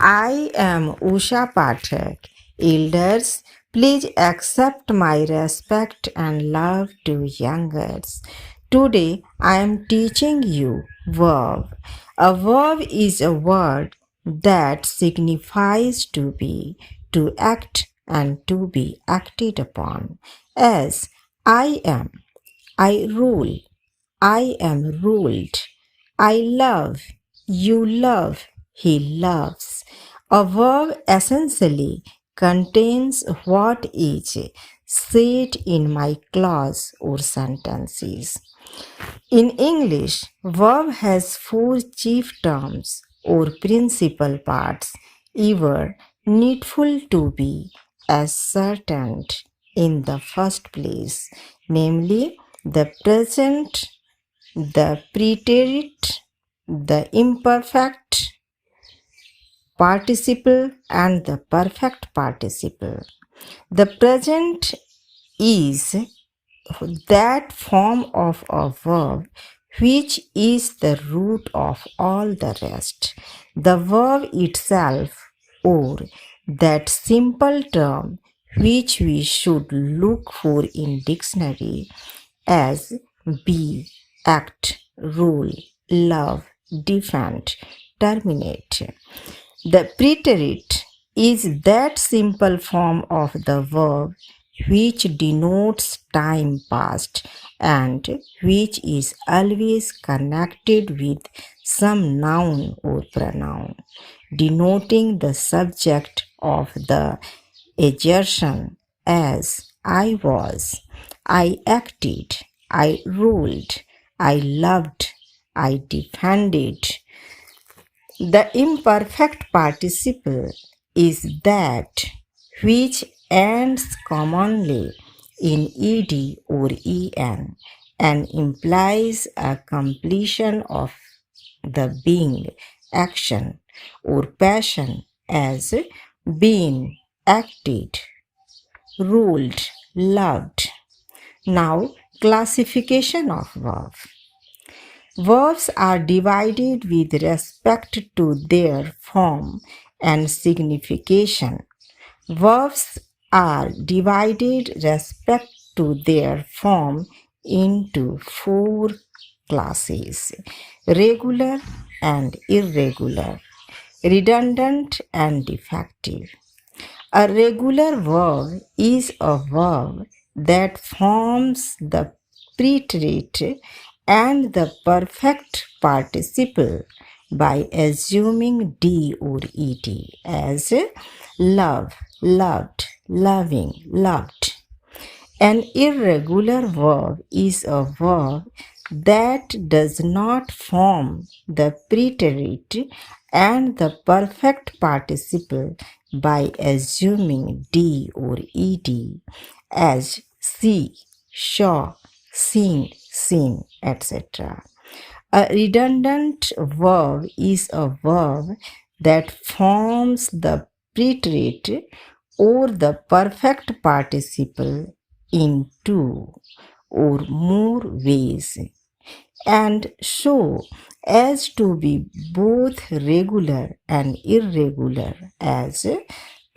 I am Usha Pathak. Elders, please accept my respect and love to youngers. Today I am teaching you verb. A verb is a word that signifies to be, to act, and to be acted upon. As I am, I rule, I am ruled. I love, you love, he loves. A verb essentially contains what is said in my clause or sentences. In English, verb has four chief terms or principal parts, ever needful to be ascertained in the first place, namely the present, the preterite, the imperfect participle, and the perfect participle. The present is that form of a verb which is the root of all the rest. The verb itself, or that simple term which we should look for in dictionary as be, act, rule, love, defend, terminate. The preterite is that simple form of the verb which denotes time past and which is always connected with some noun or pronoun, denoting the subject of the assertion as I was, I acted, I ruled, I loved, I defended. The imperfect participle is that which ends commonly in ed or en and implies a completion of the being, action, or passion as being, acted, ruled, loved. Now, classification of verb. Verbs are divided with respect to their form and signification. Verbs are divided respect to their form into four classes: regular and irregular, redundant and defective. A regular verb is a verb that forms the preterite and the perfect participle by assuming d or ed, as love, loved, loving, loved. An irregular verb is a verb that does not form the preterite and the perfect participle by assuming d or ed, as see, saw, seen, seen, etc. A redundant verb is a verb that forms the preterite or the perfect participle in two or more ways, and so as to be both regular and irregular, as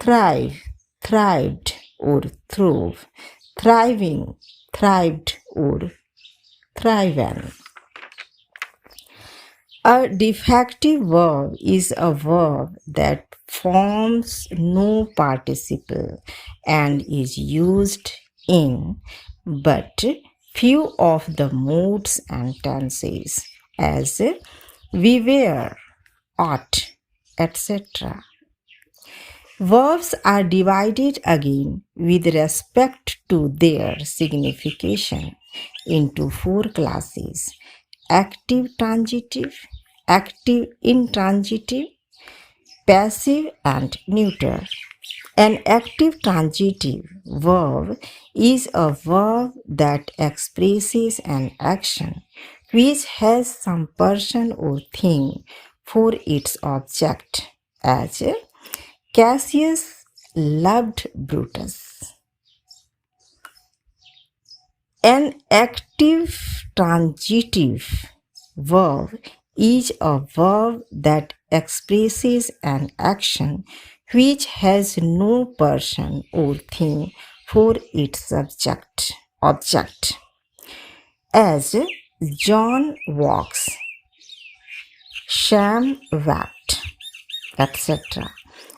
thrive, thrived, or throve, thriving, thrived, or thriven. A defective verb is a verb that forms no participle and is used in but few of the modes and tenses, as we were, ought, etc. Verbs are divided again with respect to their signification into four classes: active transitive, active intransitive, passive, and neuter. An active transitive verb is a verb that expresses an action which has some person or thing for its object, as Cassius loved Brutus. An active transitive verb is a verb that expresses an action which has no person or thing for its object. As John walks, Sam wept, etc.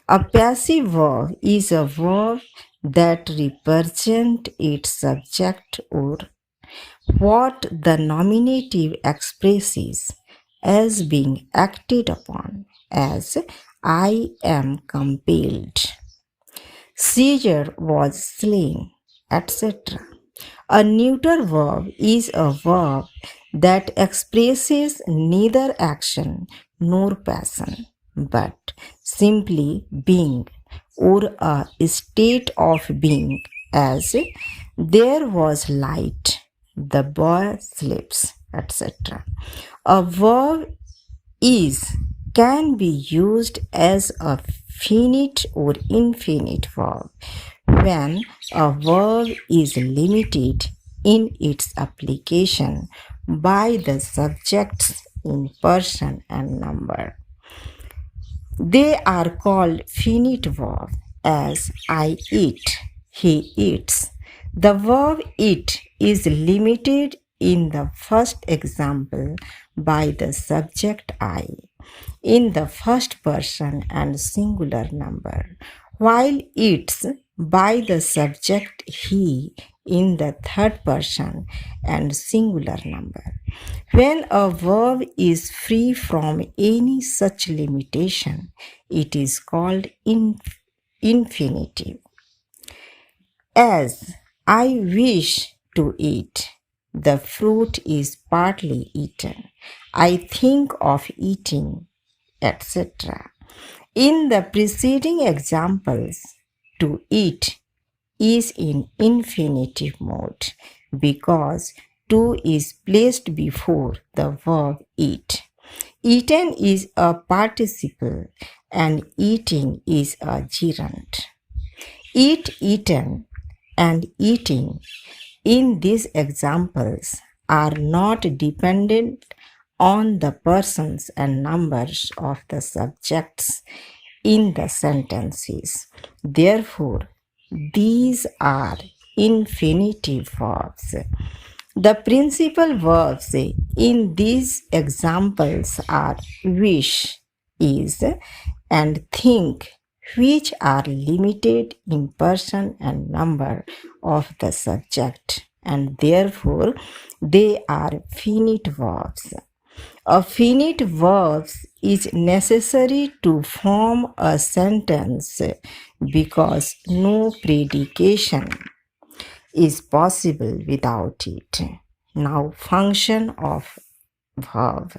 A passive verb is a verb that represents its subject or what the nominative expresses as being acted upon, as I am compelled. Caesar was slain, etc. A neuter verb is a verb that expresses neither action nor passion, but simply being or a state of being, as there was light, the boy sleeps, etc. A verb is can be used as a finite or infinite verb when a verb is limited in its application by the subjects in person and number. They are called finite verbs, as I eat, he eats. The verb eat is limited in the first example by the subject I in the first person and singular number, while eats by the subject he in the third person and singular number. When a verb is free from any such limitation, it is called infinitive. As I wish to eat, the fruit is partly eaten. I think of eating, etc. In the preceding examples, to eat is in infinitive mode because to is placed before the verb eat. Eaten is a participle and eating is a gerund. Eat, eaten, and eating in these examples are not dependent on the persons and numbers of the subjects in the sentences. Therefore, these are infinitive verbs. The principal verbs in these examples are wish, is, and think, which are limited in person and number of the subject, and therefore they are finite verbs. A finite verb is necessary to form a sentence because no predication is possible without it. Now, function of verb.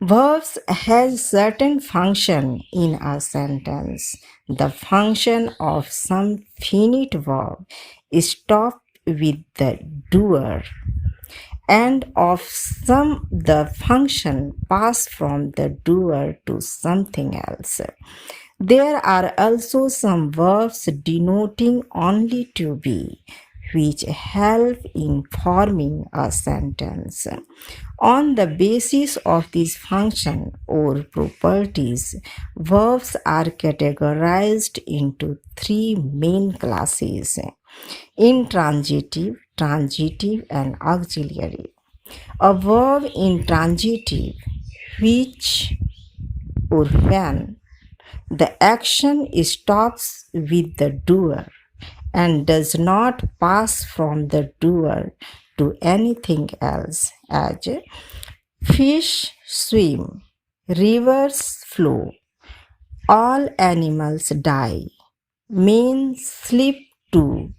Verbs has certain function in a sentence. The function of some finite verb is stop with the doer, and of some the function pass from the doer to something else. There are also some verbs denoting only to be, which help in forming a sentence. On the basis of this function or properties, verbs are categorized into three main classes: intransitive, transitive, and auxiliary. A verb intransitive, which or when the action stops with the doer and does not pass from the doer to anything else, as fish swim, rivers flow, all animals die, men sleep to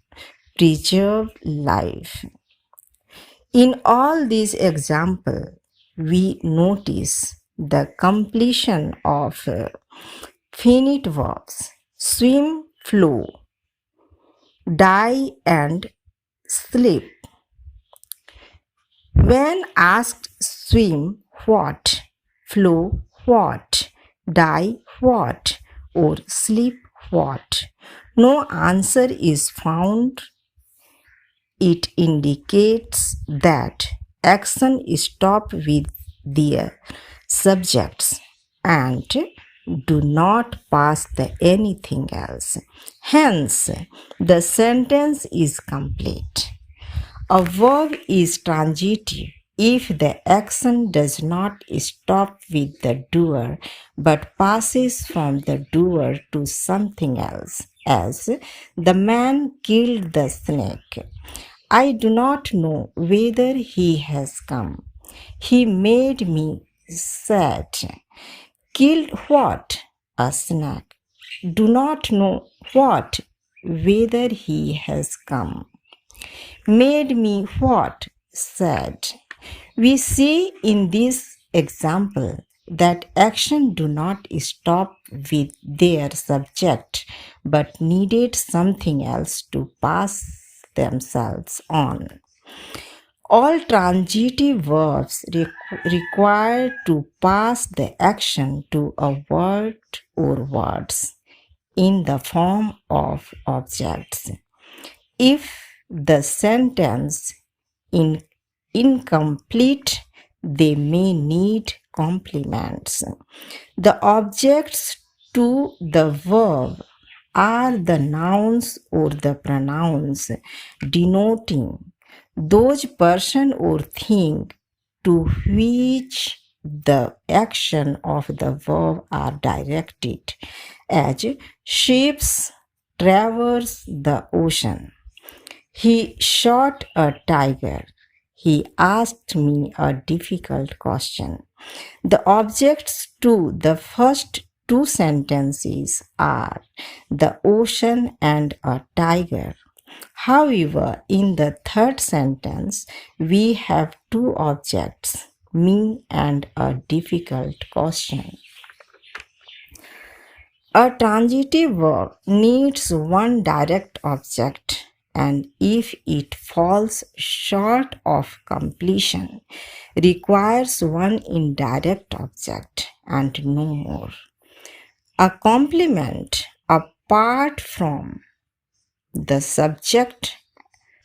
preserve life. In all these examples, we notice the completion of finite verbs swim, flow, die, and sleep. When asked swim what, flow what, die what, or sleep what, no answer is found. It indicates that action stops with their subjects. and do not pass the anything else. Hence, the sentence is complete. A verb is transitive if the action does not stop with the doer but passes from the doer to something else, as the man killed the snake. I do not know whether he has come. He made me sad. Killed what? A snake. Do not know what? Whether he has come. Made me what? Sad. We see in this example that action do not stop with their subject but needed something else to pass themselves on. All transitive verbs require to pass the action to a word or words in the form of objects. If the sentence is incomplete, they may need complements. The objects to the verb are the nouns or the pronouns denoting those person or thing to which the action of the verb are directed, as ships traverse the ocean. He shot a tiger. He asked me a difficult question. The objects to the first two sentences are the ocean and a tiger. However, in the third sentence, we have two objects, me and a difficult question. A transitive verb needs one direct object, and if it falls short of completion, requires one indirect object and no more. A complement apart from the subject,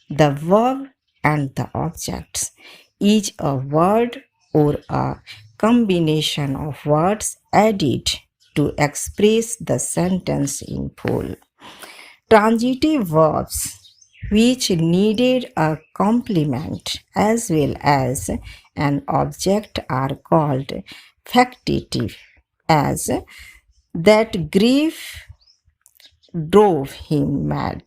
the verb, and the objects is a word or a combination of words added to express the sentence in full. Transitive verbs which needed a complement as well as an object are called factitive, as that grief drove him mad.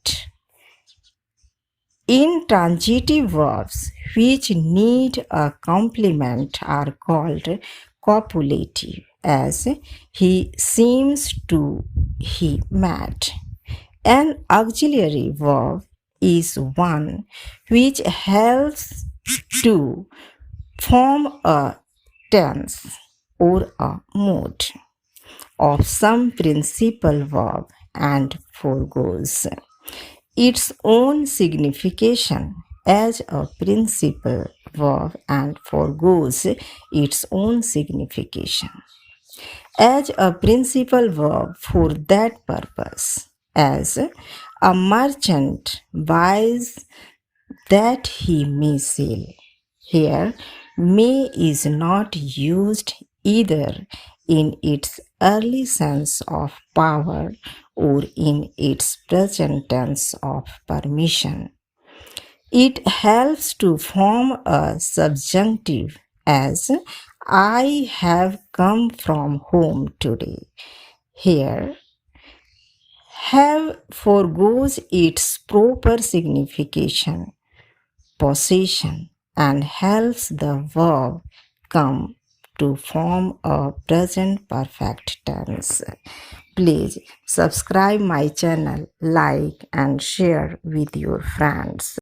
Intransitive verbs which need a complement are called copulative, as he seems to he mad. An auxiliary verb is one which helps to form a tense or a mode of some principal verb and foregoes its own signification as a principal verb and foregoes its own signification as a principal verb for that purpose, as a merchant buys that he may sell. Here, may is not used either in its early sense of power or in its present tense of permission. It helps to form a subjunctive, as I have come from home today. Here, have foregoes its proper signification, possession, and helps the verb come to form a present perfect tense. Please subscribe my channel, like and share with your friends.